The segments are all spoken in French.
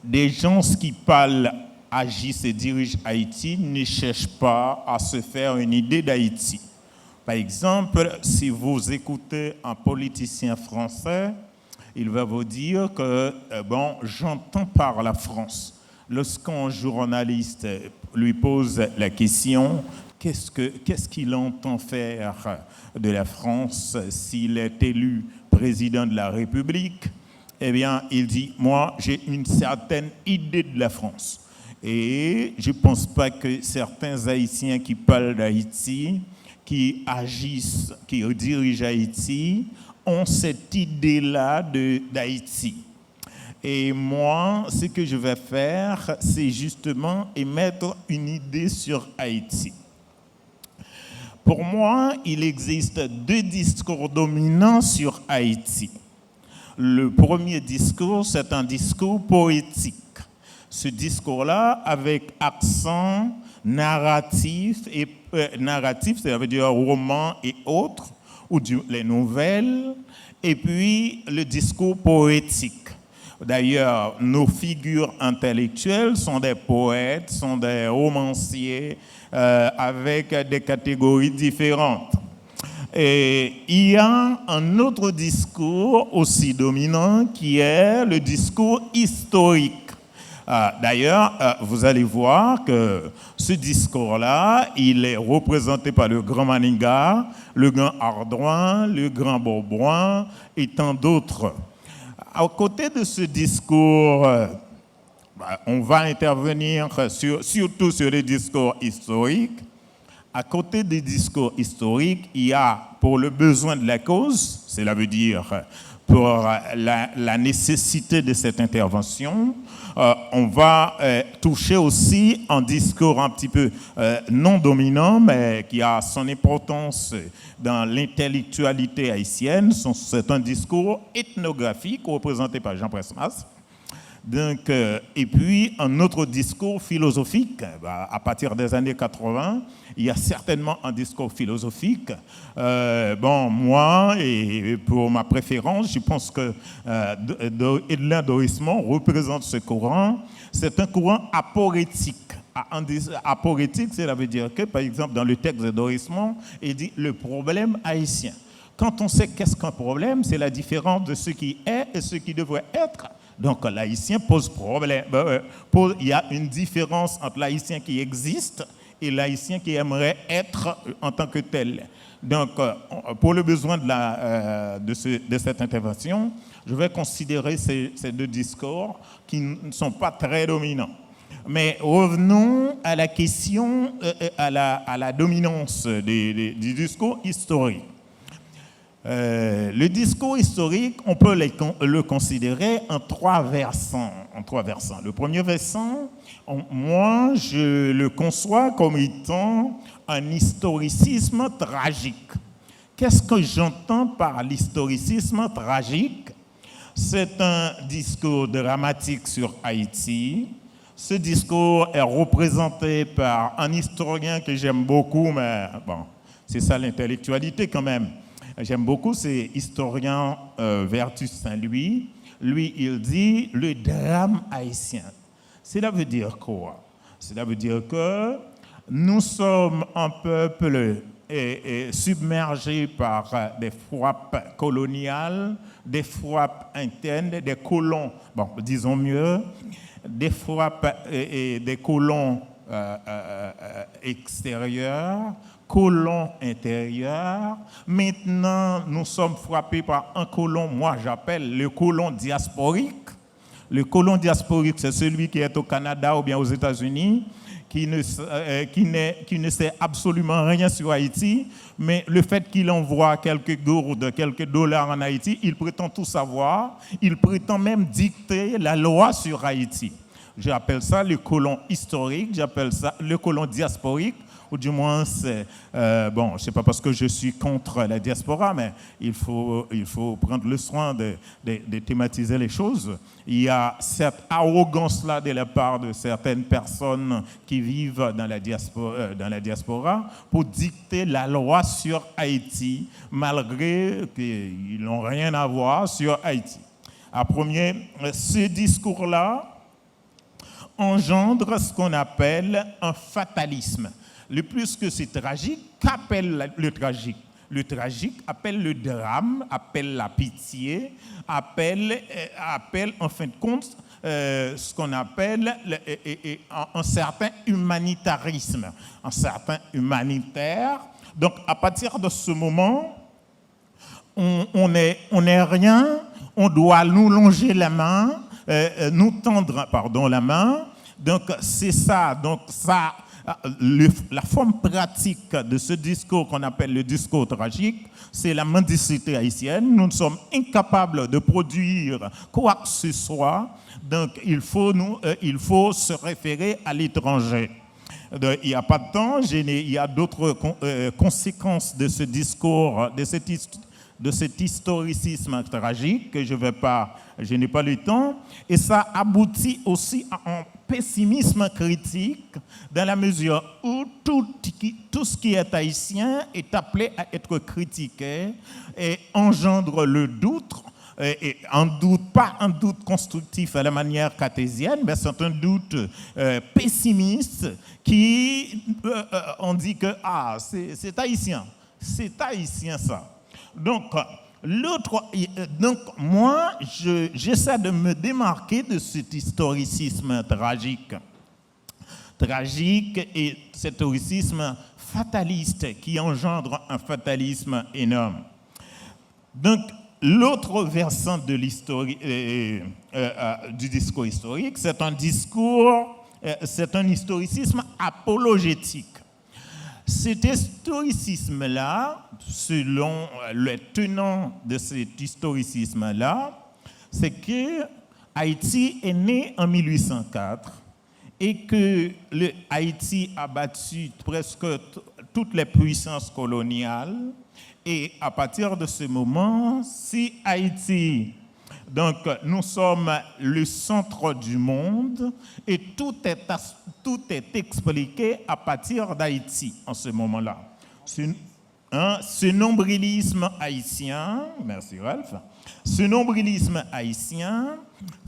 des gens qui parlent, agissent et dirigent Haïti ne cherchent pas à se faire une idée d'Haïti. Par exemple, si vous écoutez un politicien français, il va vous dire que, j'entends par la France. Lorsqu'un journaliste lui pose la question, qu'est-ce qu'il entend faire de la France s'il est élu président de la République? Eh bien, il dit, moi, j'ai une certaine idée de la France. Et je ne pense pas que certains Haïtiens qui parlent d'Haïti, qui agissent, qui dirigent Haïti, ont cette idée-là d'Haïti. Et moi, ce que je vais faire, c'est justement émettre une idée sur Haïti. Pour moi, il existe deux discours dominants sur Haïti. Le premier discours, c'est un discours poétique. Ce discours-là, avec accent narratif, ça veut dire roman et autres, ou les nouvelles, et puis le discours poétique. D'ailleurs, nos figures intellectuelles sont des poètes, sont des romanciers, avec des catégories différentes. Et il y a un autre discours aussi dominant qui est le discours historique. D'ailleurs, vous allez voir que ce discours-là, il est représenté par le grand Maninga, le grand Ardouin, le grand Bourboin et tant d'autres. À côté de ce discours, on va intervenir surtout sur les discours historiques. À côté des discours historiques, il y a, pour le besoin de la cause, cela veut dire pour la nécessité de cette intervention, on va toucher aussi un discours un petit peu non dominant, mais qui a son importance dans l'intellectualité haïtienne. C'est un discours ethnographique représenté par Jean Presmas. Donc, et puis, un autre discours philosophique, à partir des années 80, il y a certainement un discours philosophique. Moi, et pour ma préférence, je pense que Edlin Dorismond représente ce courant. C'est un courant aporétique. Aporétique, cela veut dire que, par exemple, dans le texte de Dorismond, il dit le problème haïtien. Quand on sait qu'est-ce qu'un problème, c'est la différence de ce qui est et ce qui devrait être. Donc l'haïtien pose problème. Il y a une différence entre l'haïtien qui existe et l'haïtien qui aimerait être en tant que tel. Donc pour le besoin de cette intervention, je vais considérer ces deux discours qui ne sont pas très dominants. Mais revenons à la question, à la dominance du discours historique. Le discours historique, on peut le considérer en trois versants. Le premier versant, moi, je le conçois comme étant un historicisme tragique. Qu'est-ce que j'entends par l'historicisme tragique? C'est un discours dramatique sur Haïti. Ce discours est représenté par un historien que j'aime beaucoup, mais bon, c'est ça l'intellectualité quand même. J'aime beaucoup, c'est historien Vertus Saint-Louis. Lui, il dit le drame haïtien. Cela veut dire quoi? Cela veut dire que nous sommes un peuple submergé par des frappes coloniales, des frappes internes, des colons, bon, disons mieux, des frappes et des colons extérieurs, colons intérieurs. Maintenant, nous sommes frappés par un colon, moi j'appelle le colon diasporique. Le colon diasporique, c'est celui qui est au Canada ou bien aux États-Unis, qui ne sait absolument rien sur Haïti, mais le fait qu'il envoie quelques gourdes, quelques dollars en Haïti, il prétend tout savoir, il prétend même dicter la loi sur Haïti. J'appelle ça le colon historique, j'appelle ça le colon diasporique, ou du moins, c'est, bon, c'est pas parce que je suis contre la diaspora, mais il faut prendre le soin de thématiser les choses. Il y a cette arrogance-là de la part de certaines personnes qui vivent dans la diaspora pour dicter la loi sur Haïti, malgré qu'ils n'ont rien à voir sur Haïti. À premier, ce discours-là, engendre ce qu'on appelle un fatalisme. Le plus que c'est tragique, qu'appelle le tragique? Le tragique appelle le drame, appelle la pitié, appelle en fin de compte ce qu'on appelle un certain humanitarisme, un certain humanitaire. Donc à partir de ce moment, on n'est rien, on doit nous longer la main, nous tendre la main. Donc c'est ça, la forme pratique de ce discours qu'on appelle le discours tragique, c'est la mendicité haïtienne. Nous sommes incapables de produire quoi que ce soit, donc il faut se référer à l'étranger. Il n'y a pas de temps, il y a d'autres conséquences de ce discours, de cet historicisme tragique que je n'ai pas le temps, et ça aboutit aussi à un pessimisme critique dans la mesure où tout ce qui est haïtien est appelé à être critiqué et engendre le doute, et pas un doute constructif à la manière cartésienne, mais c'est un doute pessimiste qui, on dit que c'est haïtien ça. Donc, moi, j'essaie de me démarquer de cet historicisme tragique et cet historicisme fataliste qui engendre un fatalisme énorme. Donc, l'autre versant de du discours historique, c'est un historicisme apologétique. Cet historicisme-là, selon les tenants de cet historicisme-là, c'est que Haïti est né en 1804 et que Haïti a battu presque toutes les puissances coloniales. Et à partir de ce moment, si Haïti, donc nous sommes le centre du monde et tout est expliqué à partir d'Haïti en ce moment-là. Ce nombrilisme haïtien, merci Ralph, ce nombrilisme haïtien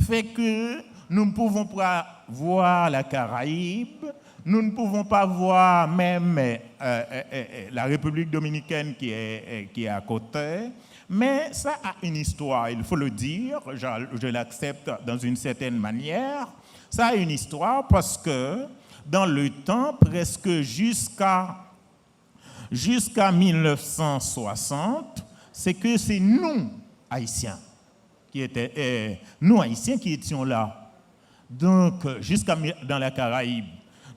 fait que nous ne pouvons pas voir la Caraïbe, nous ne pouvons pas voir même la République dominicaine qui est à côté, mais ça a une histoire, il faut le dire, je l'accepte dans une certaine manière. Ça a une histoire parce que dans le temps, presque jusqu'à 1960, c'est que c'est nous, Haïtiens, qui étions là. Donc, jusqu'à dans la Caraïbe.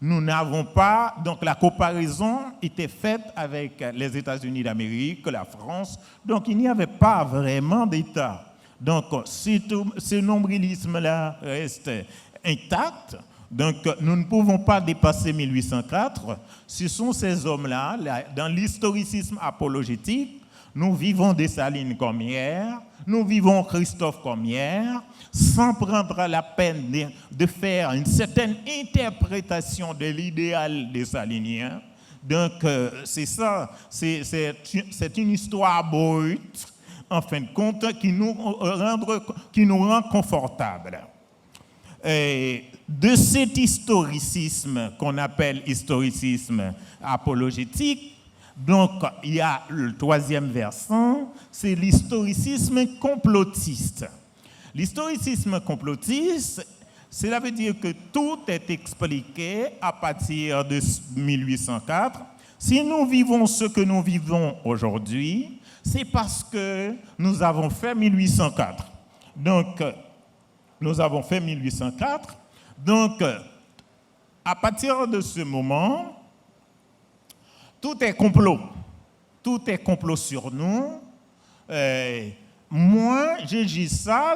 Nous n'avons pas, donc la comparaison était faite avec les États-Unis d'Amérique, la France, donc il n'y avait pas vraiment d'État. Donc ce nombrilisme-là reste intact, donc nous ne pouvons pas dépasser 1804. Ce sont ces hommes-là, dans l'historicisme apologétique, nous vivons Dessalines comme hier, nous vivons Christophe comme hier, sans prendre la peine de faire une certaine interprétation de l'idéal dessalinien. Donc, c'est ça, c'est une histoire brute, en fin de compte, qui nous rend confortables. Et de cet historicisme qu'on appelle historicisme apologétique, donc il y a le troisième versant, c'est l'historicisme complotiste. L'historicisme complotiste, cela veut dire que tout est expliqué à partir de 1804. Si nous vivons ce que nous vivons aujourd'hui, c'est parce que nous avons fait 1804. Donc, nous avons fait 1804. Donc, à partir de ce moment, tout est complot. Tout est complot sur nous. Moi, je dis ça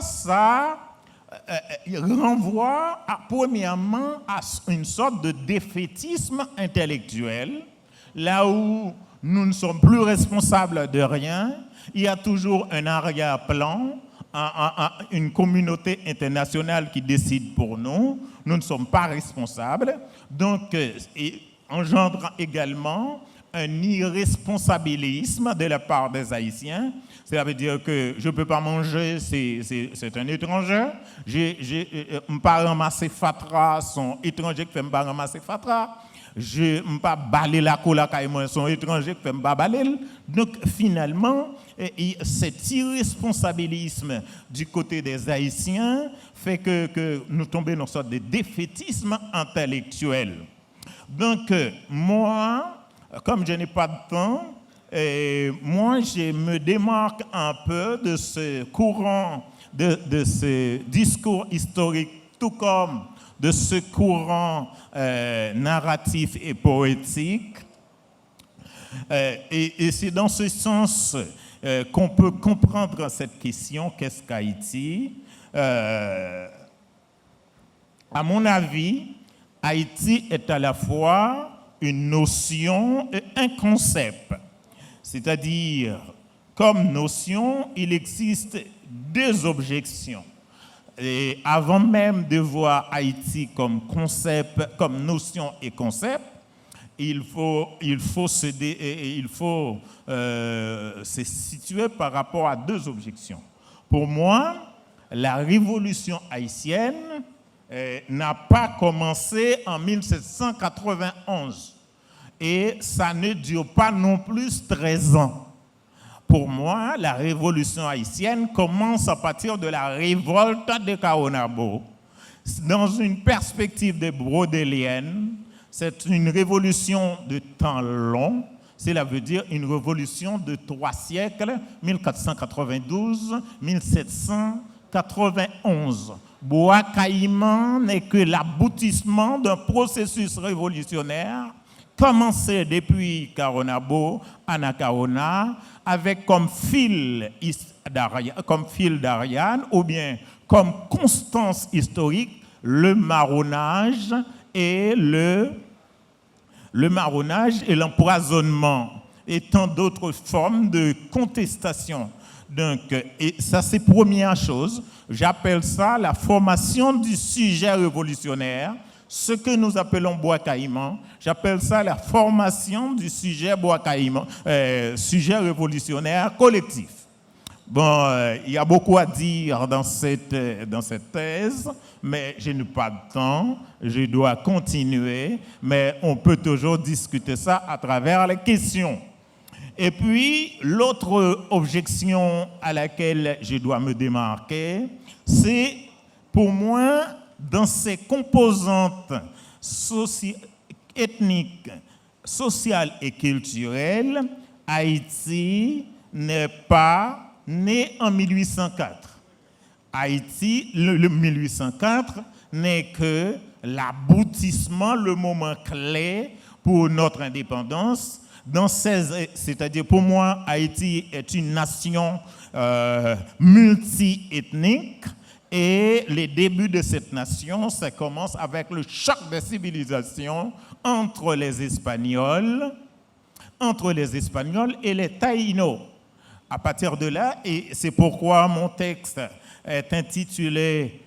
renvoie premièrement à une sorte de défaitisme intellectuel, là où nous ne sommes plus responsables de rien, il y a toujours un arrière-plan, une communauté internationale qui décide pour nous, nous ne sommes pas responsables, donc engendre également un irresponsabilisme de la part des Haïtiens. Cela veut dire que je ne peux pas manger, c'est un étranger. Je ne peux pas ramasser fatra, son étranger qui fait pas ramasser fatra. Je ne peux pas balayer la cola, son étranger qui fait pas balayer. Donc finalement, cet irresponsabilisme du côté des Haïtiens fait que nous tombons dans une sorte de défaitisme intellectuel. Donc moi, comme je n'ai pas de temps, moi je me démarque un peu de ce courant, de ce discours historique, tout comme de ce courant narratif et poétique. Et c'est dans ce sens qu'on peut comprendre cette question, qu'est-ce qu'Haïti? À mon avis, Haïti est à la fois une notion et un concept. C'est-à-dire, comme notion, il existe deux objections. Et avant même de voir Haïti comme concept, comme notion et concept, il faut se situer par rapport à deux objections. Pour moi, la révolution haïtienne n'a pas commencé en 1791 et ça ne dure pas non plus 13 ans. Pour moi, la révolution haïtienne commence à partir de la révolte de Kaonabo. Dans une perspective de Brodélienne, c'est une révolution de temps long, cela veut dire une révolution de 3 siècles, 1492-1791. Bois Caïman n'est que l'aboutissement d'un processus révolutionnaire commencé depuis Kaonabo, Anacaona, avec comme fil d'Ariane ou bien comme constance historique le marronnage et l'empoisonnement et tant d'autres formes de contestation. Donc, et ça c'est première chose, j'appelle ça la formation du sujet révolutionnaire, ce que nous appelons Bois Caïman, j'appelle ça la formation du sujet Bois Caïman, sujet révolutionnaire collectif. Bon, il y a beaucoup à dire dans cette thèse, mais je n'ai pas de temps, je dois continuer, mais on peut toujours discuter ça à travers les questions. Et puis, l'autre objection à laquelle je dois me démarquer, c'est pour moi, dans ses composantes ethniques, sociales et culturelles, Haïti n'est pas né en 1804. Haïti, le 1804, n'est que l'aboutissement, le moment clé pour notre indépendance. C'est-à-dire, pour moi, Haïti est une nation multi-ethnique et les débuts de cette nation, ça commence avec le choc des civilisations entre les Espagnols et les Taïnos. À partir de là, et c'est pourquoi mon texte est intitulé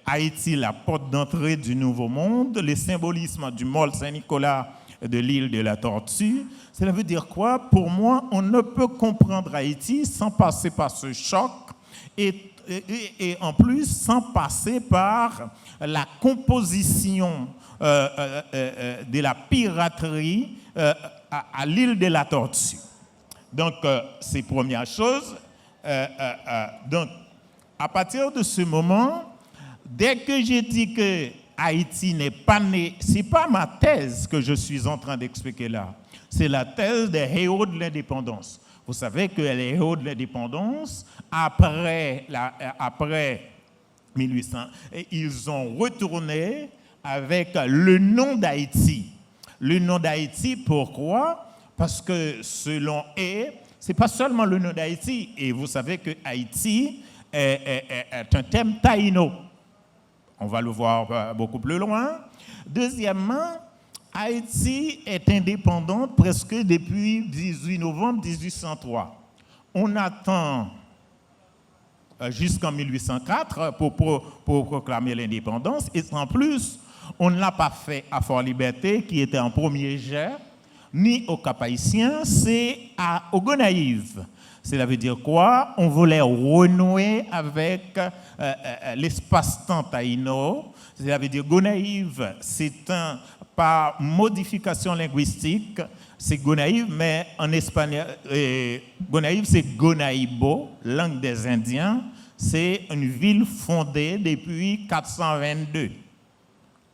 Haïti, la porte d'entrée du Nouveau Monde, le symbolisme du Mall Saint-Nicolas de l'île de la Tortue. Cela veut dire quoi? Pour moi, on ne peut comprendre Haïti sans passer par ce choc et en plus sans passer par la composition de la piraterie à l'île de la Tortue. Donc, c'est la première chose. Donc, à partir de ce moment, dès que j'ai dit que Haïti n'est pas né, ce n'est pas ma thèse que je suis en train d'expliquer là. C'est la thèse des héros de l'indépendance. Vous savez que les héros de l'indépendance, après 1800, ils ont retourné avec le nom d'Haïti. Le nom d'Haïti, pourquoi? Parce que selon eux, ce n'est pas seulement le nom d'Haïti. Et vous savez que Haïti est un thème taïno. On va le voir beaucoup plus loin. Deuxièmement, Haïti est indépendante presque depuis 18 novembre 1803. On attend jusqu'en 1804 pour proclamer l'indépendance. Et en plus, on ne l'a pas fait à Fort-Liberté, qui était en premier jet. ni au Cap-Haïtien, c'est au Gonaïve. Cela veut dire quoi? On voulait renouer avec l'espace-temps taïno. Cela veut dire Gonaïve, c'est par modification linguistique, c'est Gonaïve, mais en espagnol, Gonaïve c'est Gonaïbo, langue des Indiens. C'est une ville fondée depuis 422.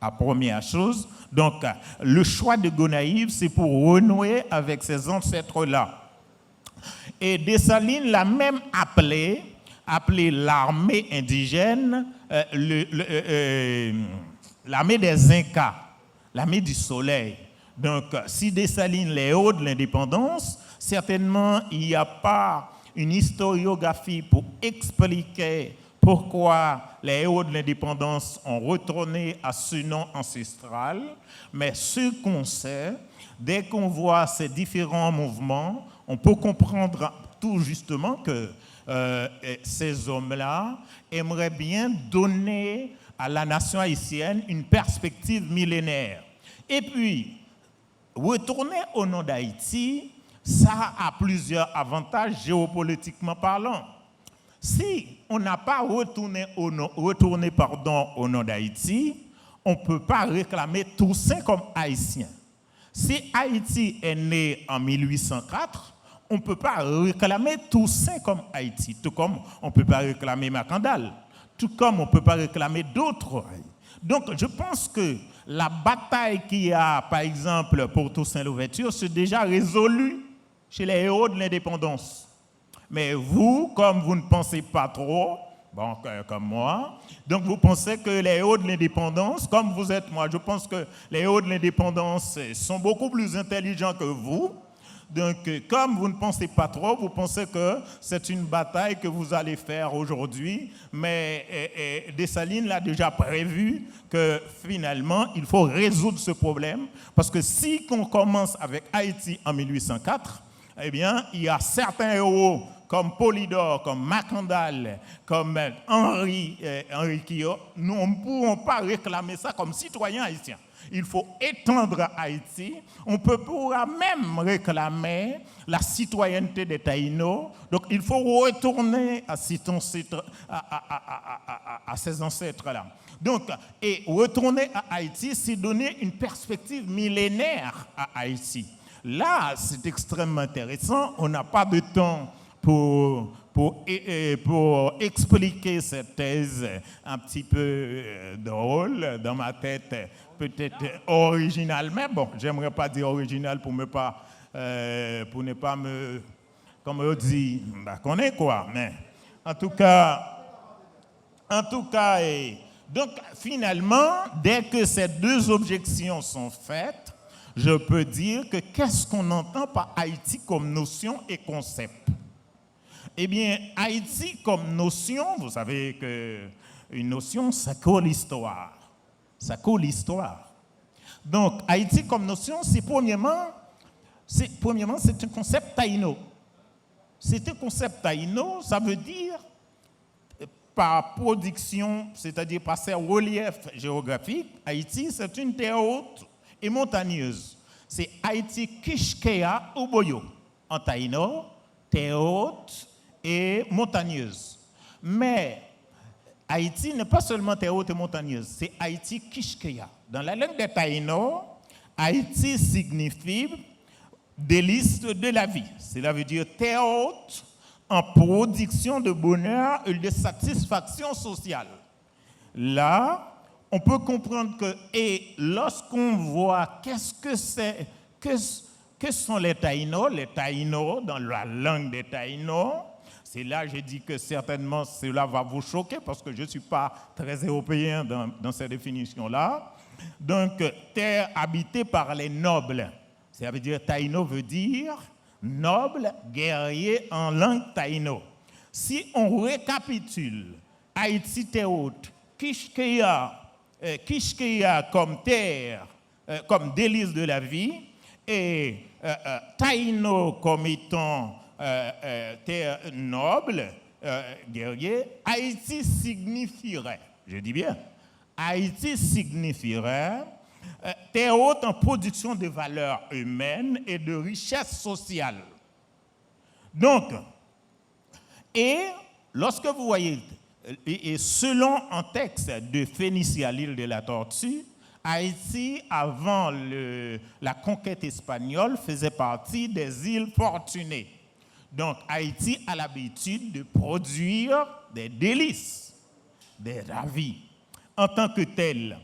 La première chose, donc le choix de Gonaïve, c'est pour renouer avec ces ancêtres-là. Et Dessalines l'a même appelé l'armée indigène, l'armée des Incas, l'armée du soleil. Donc, si Dessalines les héros de l'indépendance, certainement il n'y a pas une historiographie pour expliquer pourquoi les héros de l'indépendance ont retourné à ce nom ancestral, mais ce qu'on sait, dès qu'on voit ces différents mouvements, on peut comprendre tout justement que ces hommes-là aimeraient bien donner à la nation haïtienne une perspective millénaire. Et puis, retourner au nom d'Haïti, ça a plusieurs avantages géopolitiquement parlant. Si on n'a pas retourné au nom d'Haïti, on ne peut pas réclamer Toussaint comme haïtien. Si Haïti est né en 1804, on ne peut pas réclamer Toussaint comme Haïti, tout comme on ne peut pas réclamer Macandal, tout comme on ne peut pas réclamer d'autres. Donc je pense que la bataille qu'il y a, par exemple, pour Toussaint Louverture, c'est déjà résolu chez les héros de l'indépendance. Mais vous, comme vous ne pensez pas trop, bon, comme moi, donc vous pensez que les héros de l'indépendance, comme vous êtes moi, je pense que les héros de l'indépendance sont beaucoup plus intelligents que vous. Donc, comme vous ne pensez pas trop, vous pensez que c'est une bataille que vous allez faire aujourd'hui, mais Dessalines l'a déjà prévu que finalement, il faut résoudre ce problème, parce que si on commence avec Haïti en 1804, eh bien, il y a certains héros comme Polydore, comme Macandal, comme Henri Quillot, nous ne pourrons pas réclamer ça comme citoyens haïtiens. Il faut étendre Haïti. On pourra même réclamer la citoyenneté des Taïnos. Donc, il faut retourner à ces ancêtres-là. Donc, et retourner à Haïti, c'est donner une perspective millénaire à Haïti. Là, c'est extrêmement intéressant. On n'a pas de temps pour expliquer cette thèse un petit peu drôle dans ma tête, peut-être originale, mais bon, j'aimerais pas dire originale pour ne pas me, comme on dit, qu'on est quoi, mais en tout cas, donc finalement, dès que ces deux objections sont faites, je peux dire que qu'est-ce qu'on entend par Haïti comme notion et concept? Eh bien, Haïti comme notion, vous savez qu'une notion, ça colle l'histoire. Ça colle l'histoire. Donc, Haïti comme notion, premièrement, c'est un concept taïno. C'est un concept taïno, ça veut dire par production, c'est-à-dire par ses reliefs géographiques, Haïti, c'est une terre haute et montagneuse. C'est Haïti Kishkea Uboyo. En taïno, terre haute et montagneuse. Mais Haïti n'est pas seulement terre haute et montagneuse, c'est Haïti Kishkea. Dans la langue des Taïnos, Haïti signifie délice de la vie. Cela veut dire terre haute en production de bonheur et de satisfaction sociale. Là, on peut comprendre que, et lorsqu'on voit qu'est-ce que c'est, que sont les Taïnos, dans la langue des Taïnos, c'est là que je dis que certainement cela va vous choquer parce que je ne suis pas très européen dans ces définitions-là. Donc, terre habitée par les nobles. Ça veut dire, Taïno veut dire noble, guerrier en langue taïno. Si on récapitule Haïti terre haute, Kishkea comme terre, comme délice de la vie, et taïno comme étant terre noble, guerrier, Haïti signifierait, je dis bien, Haïti signifierait Terre haute en production de valeurs humaines et de richesses sociales. Donc, et lorsque vous voyez, et selon un texte de Phénicie, l'île de la Tortue, Haïti, avant la conquête espagnole, faisait partie des îles fortunées. Donc, Haïti a l'habitude de produire des délices, des ravis, en tant que tel.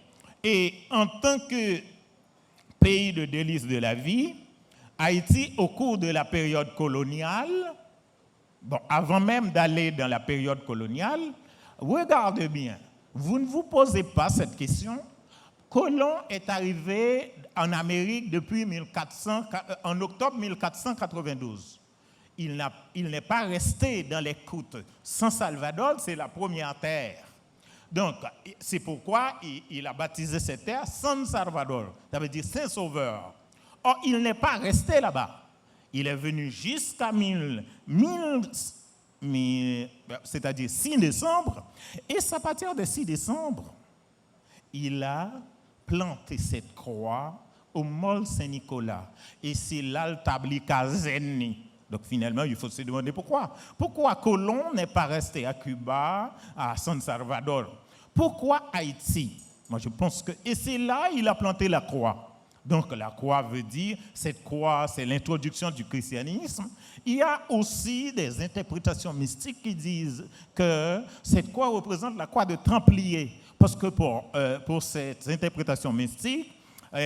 Et en tant que pays de délices de la vie, Haïti, au cours de la période coloniale, bon, avant même d'aller dans la période coloniale, regardez bien, vous ne vous posez pas cette question. Colomb est arrivé en Amérique depuis en octobre 1492. Il n'est pas resté dans les côtes. San Salvador, c'est la première terre. Donc, c'est pourquoi il a baptisé cette terre San Salvador, ça veut dire Saint-Sauveur. Or, il n'est pas resté là-bas. Il est venu jusqu'à c'est-à-dire 6 décembre, et c'est à partir de 6 décembre, il a planté cette croix au Mall Saint-Nicolas. Et c'est là le tablica Zenni. Donc finalement, il faut se demander pourquoi. Pourquoi Colomb n'est pas resté à Cuba, à San Salvador? Pourquoi Haïti? Moi, je pense que... Et c'est là qu'il a planté la croix. Donc la croix veut dire, cette croix, c'est l'introduction du christianisme. Il y a aussi des interprétations mystiques qui disent que cette croix représente la croix de Templier. Parce que pour cette interprétation mystique,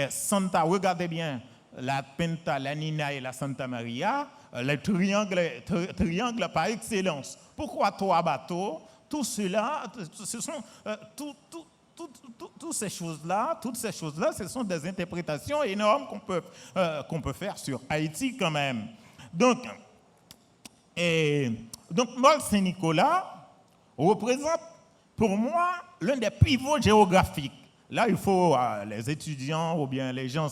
Santa, regardez bien, la Penta, la Nina et la Santa Maria, le triangle par excellence. Pourquoi 3 bateaux? Tout cela, ce sont toutes ces choses-là, ce sont des interprétations énormes qu'on peut faire sur Haïti quand même. Donc Mall Saint-Nicolas représente pour moi l'un des pivots géographiques. Là, il faut les étudiants ou bien les gens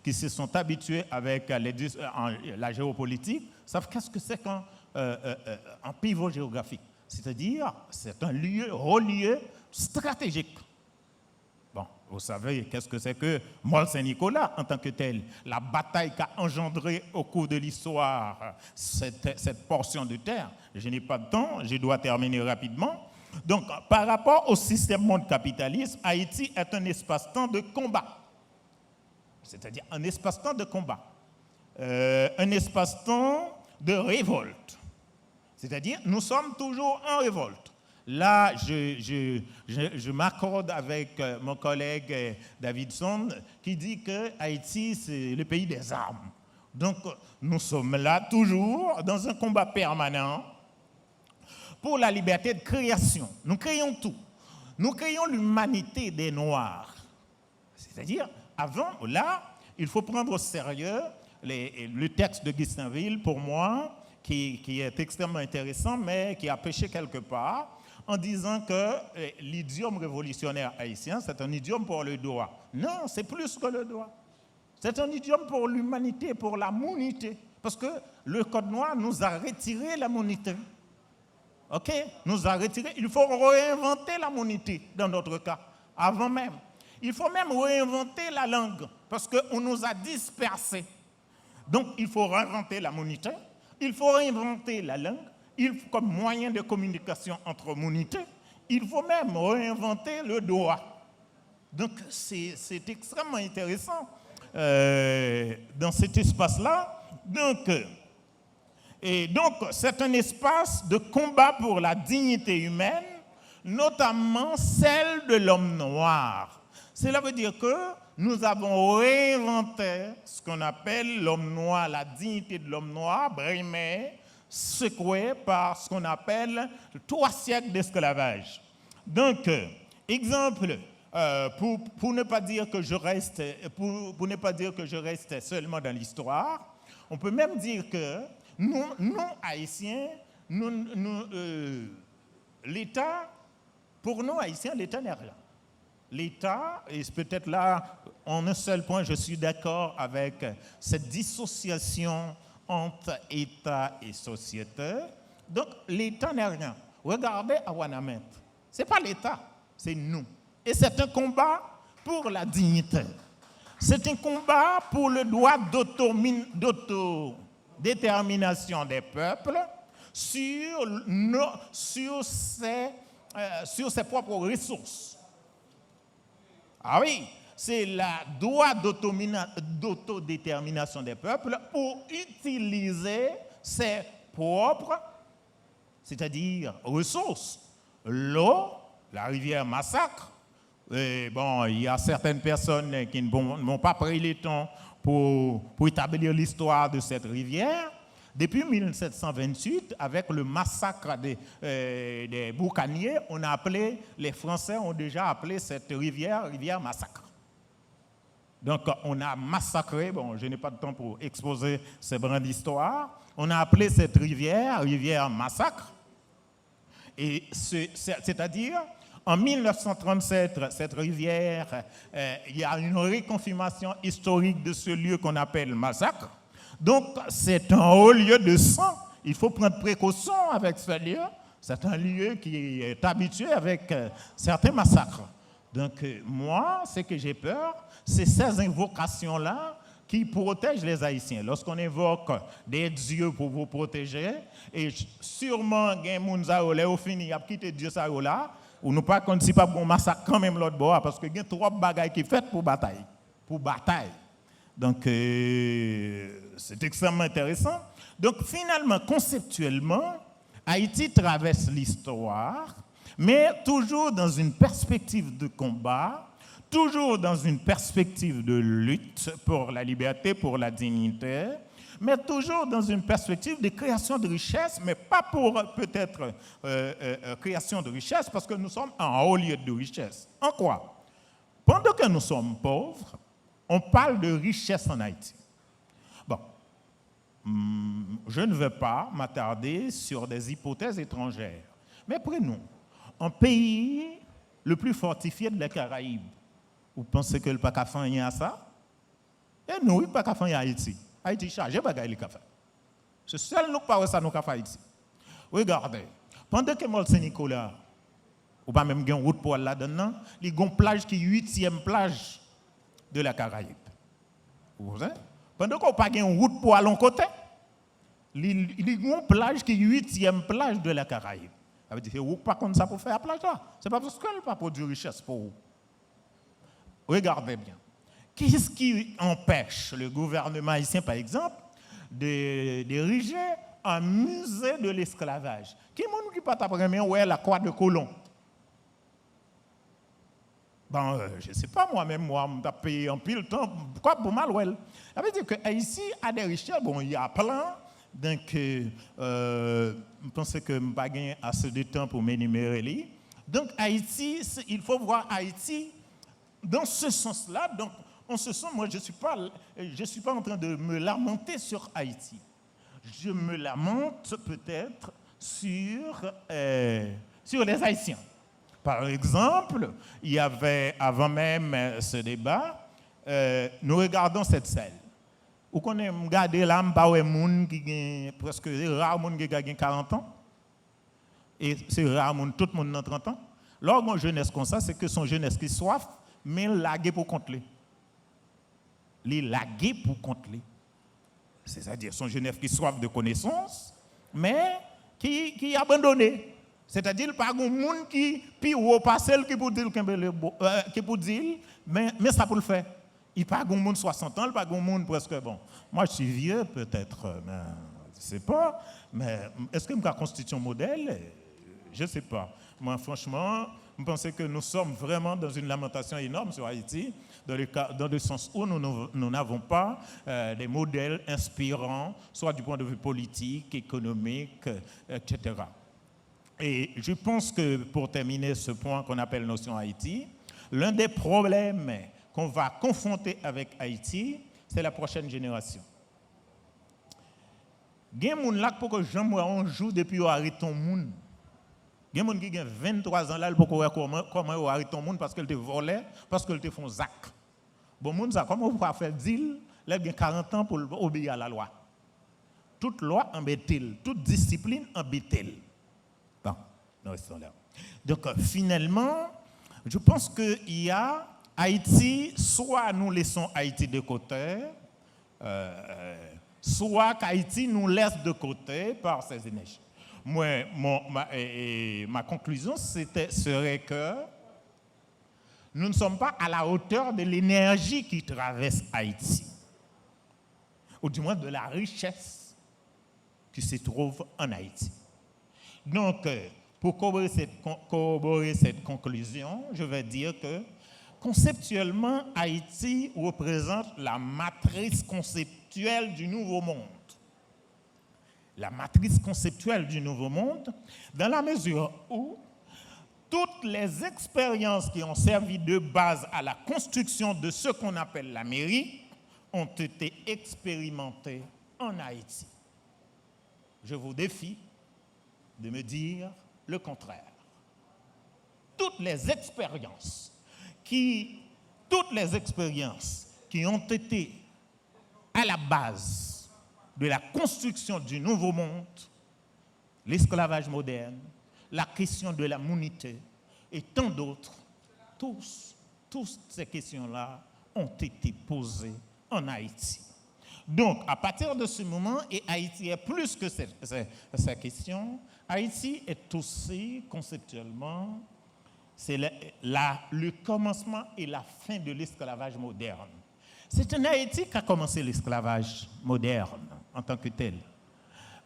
qui se sont habitués avec la géopolitique savent qu'est-ce que c'est qu'un pivot géographique. C'est-à-dire, c'est un relieu stratégique. Bon, vous savez qu'est-ce que c'est que Mall Saint-Nicolas en tant que tel. La bataille qu'a engendré au cours de l'histoire cette portion de terre. Je n'ai pas de temps, je dois terminer rapidement. Donc, par rapport au système monde capitaliste, Haïti est un espace-temps de combat. C'est-à-dire un espace-temps de combat. Un espace-temps de révolte. C'est-à-dire, nous sommes toujours en révolte. Là, je m'accorde avec mon collègue Davidson qui dit que Haïti, c'est le pays des armes. Donc, nous sommes là toujours dans un combat permanent pour la liberté de création. Nous créons tout. Nous créons l'humanité des Noirs. C'est-à-dire, avant, là, il faut prendre au sérieux le texte de Gustinville, pour moi, qui est extrêmement intéressant, mais qui a péché quelque part, en disant que l'idiome révolutionnaire haïtien, c'est un idiome pour le droit. Non, c'est plus que le droit. C'est un idiome pour l'humanité, pour la monité. Parce que le Code noir nous a retiré la monité. OK? Nous a retiré. Il faut réinventer la monité dans notre cas, avant même. Il faut même réinventer la langue, parce qu'on nous a dispersés. Donc, il faut réinventer la monité. Il faut réinventer la langue comme moyen de communication entre monité. Il faut même réinventer le droit. Donc, c'est extrêmement intéressant dans cet espace-là. Donc, c'est un espace de combat pour la dignité humaine, notamment celle de l'homme noir. Cela veut dire que nous avons réinventé ce qu'on appelle l'homme noir, la dignité de l'homme noir, brimée, secouée par ce qu'on appelle 3 siècles d'esclavage. Donc, exemple, pour ne pas dire que je reste, pour ne pas dire que je reste seulement dans l'histoire, on peut même dire que nous Haïtiens, l'État, pour nous Haïtiens, l'État n'est rien. L'État, et peut-être là, en un seul point, je suis d'accord avec cette dissociation entre État et société. Donc, l'État n'est rien. Regardez à Ouanamètre. Ce n'est pas l'État, c'est nous. Et c'est un combat pour la dignité. C'est un combat pour le droit d'autodétermination des peuples sur ses propres ressources. Ah oui, c'est le droit d'autodétermination des peuples pour utiliser ses propres, c'est-à-dire ressources. L'eau, la rivière Massacre. Et bon, il y a certaines personnes qui n'ont pas pris le temps pour établir l'histoire de cette rivière. Depuis 1728, avec le massacre des boucaniers, les Français ont déjà appelé cette rivière Massacre. Donc, on a massacré, bon, je n'ai pas de temps pour exposer ces brins d'histoire, on a appelé cette rivière Massacre. Et c'est-à-dire, en 1937, cette rivière, il y a une reconfirmation historique de ce lieu qu'on appelle Massacre. Donc, c'est un haut lieu de sang. Il faut prendre précaution avec ce lieu. C'est un lieu qui est habitué avec certains massacres. Donc, moi, ce que j'ai peur, c'est ces invocations-là qui protègent les Haïtiens. Lorsqu'on invoque des dieux pour vous protéger, et sûrement, il y a des gens qui ont fini, à quitter Dieu là, ou nous pas qu'on ne pas bon massacre quand même l'autre bord, parce qu'il y a trois bagailles qui sont faites pour bataille. Donc, c'est extrêmement intéressant. Donc, finalement, conceptuellement, Haïti traverse l'histoire, mais toujours dans une perspective de combat, toujours dans une perspective de lutte pour la liberté, pour la dignité, mais toujours dans une perspective de création de richesse, mais pas pour peut-être création de richesse, parce que nous sommes en haut lieu de richesse. En quoi? Pendant que nous sommes pauvres, on parle de richesse en Haïti. Bon, je ne vais pas m'attarder sur des hypothèses étrangères, mais prenons un pays le plus fortifié de la Caraïbe. Vous pensez que le Pakafan y a ça? Et nous, le Pakafan y a Haïti. Haïti chargé bagaille le café. C'est seul nous pas ça nous café Haïti. Regardez, pendant que Mont Saint-Nicolas, ou pas même une route pour là-dedans, il y a une plage qui est 8e plage de la Caraïbe. Vous savez? Pendant qu'on n'a pas une route pour aller côté, il y a une plage qui est 8e plage de la Caraïbe. Ça veut dire que vous pas comme ça pour faire la plage là. Ce n'est pas parce qu'elle n'a pas produit richesse pour vous. Regardez bien. Qu'est-ce qui empêche le gouvernement haïtien, par exemple, d'ériger un musée de l'esclavage? Qui est-ce qui pas t'apprendre où est la croix de Colomb? Ben, je ne sais pas, moi-même, je payé un pile de temps. Pourquoi pour mal, ouais? Ça veut dire que Haïti a des richesses, bon, il y a plein. Donc, je pense que je n'ai pas assez de temps pour m'énumérer. Donc, Haïti, il faut voir Haïti dans ce sens-là. Donc, en ce sens, moi, je ne suis pas en train de me lamenter sur Haïti. Je me lamente peut-être sur les Haïtiens. Par exemple, il y avait, avant même ce débat, nous regardons cette scène. Vous connaissez, regardez là, qui presque rare monde qui a 40 ans. Et c'est rare tout le monde a 30 ans. Lorsqu'on jeunesse comme ça, c'est que son jeunesse qui soif, mais lagué pour compter. Les lagués pour compter. C'est-à-dire son jeunesse qui soif de connaissances, mais qui est abandonné. C'est-à-dire pas un monde qui puis au passé qui pour dire mais ça pour le faire. Il pas un monde 60 ans, il pas un monde presque bon. Moi je suis vieux peut-être, mais je sais pas, mais est-ce que me constitue un modèle? Je ne sais pas. Moi franchement, je pense que nous sommes vraiment dans une lamentation énorme sur Haïti, dans le sens où nous n'avons pas des modèles inspirants, soit du point de vue politique, économique, etc. Et je pense que pour terminer ce point qu'on appelle notion Haïti, l'un des problèmes qu'on va confronter avec Haïti, c'est la prochaine génération. Il y a des gens là pour que Jean-Moïse joue depuis qu'il arrête ton monde. Il y a des gens qui ont 23 ans là pour comment ils arrêtent ton monde parce qu'ils te volé, parce qu'ils te font zac. Bon, monde ça, comment vous pouvez faire deal, là, il y a 40 ans pour obéir à la loi. Toute loi embête-t-il, toute discipline embête-t-il. Bon, nous restons là. Donc, finalement, je pense qu'il y a Haïti, soit nous laissons Haïti de côté, soit qu'Haïti nous laisse de côté par ses énergies. Moi, ma conclusion serait que nous ne sommes pas à la hauteur de l'énergie qui traverse Haïti, ou du moins de la richesse qui se trouve en Haïti. Donc, pour corroborer cette conclusion, je vais dire que conceptuellement, Haïti représente la matrice conceptuelle du Nouveau Monde. La matrice conceptuelle du Nouveau Monde, dans la mesure où toutes les expériences qui ont servi de base à la construction de ce qu'on appelle l'Amérique ont été expérimentées en Haïti. Je vous défie de me dire le contraire. Toutes les expériences qui ont été à la base de la construction du Nouveau Monde, l'esclavage moderne, la question de la monité et tant d'autres, toutes ces questions-là ont été posées en Haïti. Donc, à partir de ce moment, et Haïti est plus que cette question, Haïti est aussi conceptuellement, c'est le commencement et la fin de l'esclavage moderne. C'est en Haïti qu'a commencé l'esclavage moderne en tant que tel.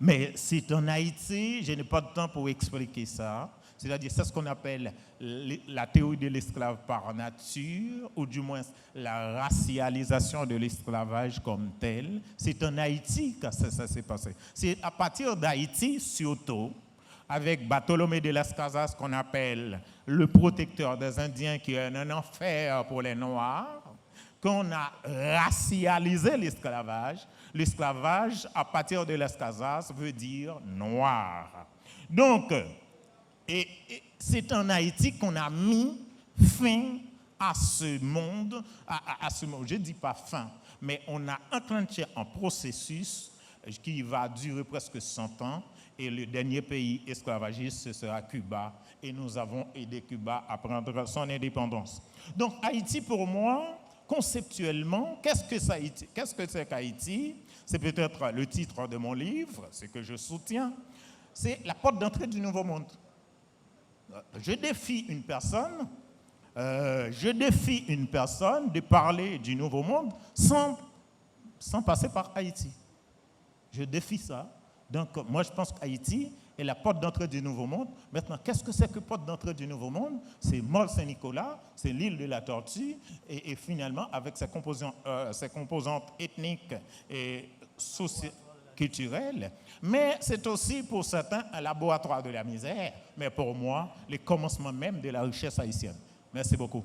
Mais c'est en Haïti, je n'ai pas de temps pour expliquer ça, c'est-à-dire c'est ce qu'on appelle la théorie de l'esclave par nature, ou du moins la racialisation de l'esclavage comme tel. C'est en Haïti que ça s'est passé. C'est à partir d'Haïti, surtout, avec Bartolomé de las Casas, qu'on appelle le protecteur des Indiens, qui est un enfer pour les Noirs, qu'on a racialisé l'esclavage. L'esclavage, à partir de las Casas, veut dire noir. Donc, c'est en Haïti qu'on a mis fin à ce monde, je ne dis pas fin, mais on a enclenché un processus qui va durer presque 100 ans, et le dernier pays esclavagiste, ce sera Cuba, et nous avons aidé Cuba à prendre son indépendance. Donc Haïti, pour moi, conceptuellement, qu'est-ce que c'est qu'Haïti? C'est peut-être le titre de mon livre, ce que je soutiens, c'est la porte d'entrée du Nouveau Monde. Je défie une personne de parler du Nouveau Monde sans passer par Haïti. Je défie ça. Donc, moi, je pense qu'Haïti est la porte d'entrée du Nouveau Monde. Maintenant, qu'est-ce que c'est que porte d'entrée du Nouveau Monde? C'est Mont-Saint-Nicolas, c'est l'île de la Tortue, et finalement, avec ses composantes ethniques et socio-culturelles. Mais c'est aussi, pour certains, un laboratoire de la misère. Mais pour moi, le commencement même de la richesse haïtienne. Merci beaucoup.